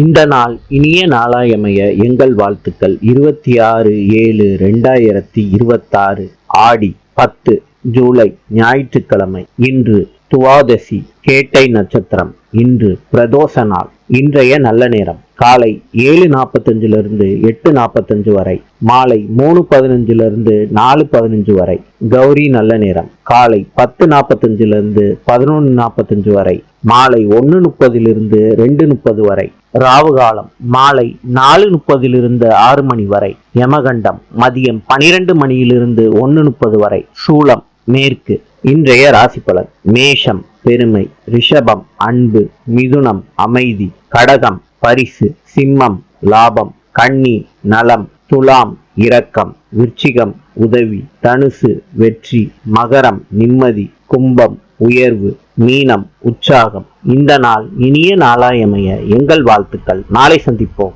இந்த நாள் இனிய நாளாயமைய எங்கள் வாழ்த்துக்கள். 26/7/2026 ஆடி 10 ஜூலை ஞாயிற்றுக்கிழமை. இன்று துவாதசி கேட்டை நட்சத்திரம். இன்று பிரதோஷ நாள். இன்றைய நல்ல நேரம் காலை 7:45 8:45 வரை, மாலை 3:15 4:15 வரை. கௌரி நல்ல நேரம் காலை 10:45 11:45 வரை, மாலை 1:30 2:30 வரை. ராவு காலம் மாலை 4:30 6 மணி வரை. யமகண்டம் மதியம் 12 மணியிலிருந்து 1:30 வரை. சூலம் மேற்கு. இன்றைய ராசி பலன். மேஷம் பெருமை, ரிஷபம் அன்பு, மிதுனம் அமைதி, கடகம் பரிசு, சிம்மம் லாபம், கன்னி நலம், துலாம் இரக்கம், விருச்சிகம் உதவி, தனுசு வெற்றி, மகரம் நிம்மதி, கும்பம் உயர்வு, மீனம் உற்சாகம். இந்த நாள் இனிய நாளாயமைய எங்கள் வாழ்த்துக்கள். நாளை சந்திப்போம்.